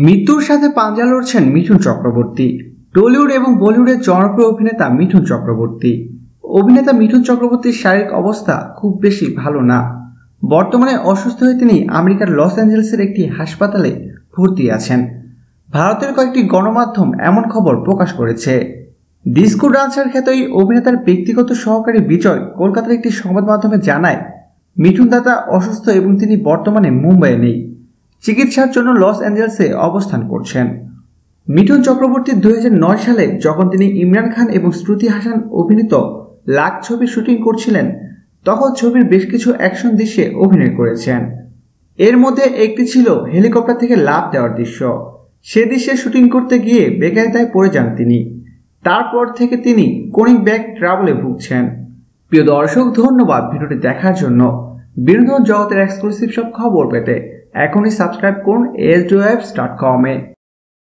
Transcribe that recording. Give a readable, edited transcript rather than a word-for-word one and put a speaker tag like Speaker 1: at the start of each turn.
Speaker 1: মৃত্যুর সাথে পাঞ্জা লড়ছেন মিঠুন চক্রবর্তী। টলিউড এবং বলিউডের জনপ্রিয় অভিনেতা মিঠুন চক্রবর্তী। অভিনেতা মিঠুন চক্রবর্তীর শারীরিক অবস্থা খুব বেশি ভালো না। বর্তমানে অসুস্থ হয়ে তিনি আমেরিকার লস অ্যাঞ্জেলেসের একটি হাসপাতালে ভর্তি আছেন। ভারতের কয়েকটি গণমাধ্যম এমন খবর প্রকাশ করেছে। ডিস্কো ডান্সার খ্যাত এই অভিনেতার ব্যক্তিগত সহকারী বিজয় কলকাতার একটি সংবাদ মাধ্যমে জানায়, মিঠুন দাদা অসুস্থ এবং তিনি বর্তমানে মুম্বাইয়ে নেই, চিকিৎসার জন্য লস অ্যাঞ্জেলেসে অবস্থান করছেন। মিঠুন চক্রবর্তী 2009 সালে যখন তিনি ইমরান খান এবং শ্রুতি হাসান অভিনীত লাখ ছবির শুটিং করছিলেন, তখন ছবির বেশ কিছু অ্যাকশন দৃশ্যে অভিনয় করেছেন। এর মধ্যে একটি ছিল হেলিকপ্টার থেকে লাফ দেওয়ার দৃশ্য। সে দৃশ্যে শুটিং করতে গিয়ে বেকায়দায় পড়ে যান তিনি। তারপর থেকে তিনি ক্রনিক ব্যাক ট্রাবলে ভুগছেন। প্রিয় দর্শক, ধন্যবাদ ভিডিওটি দেখার জন্য। বিনোদন জগতের এক্সক্লুসিভ সব খবর পেতে এখনই সাবস্ক্রাইব করুন ASDWebs.com-এ।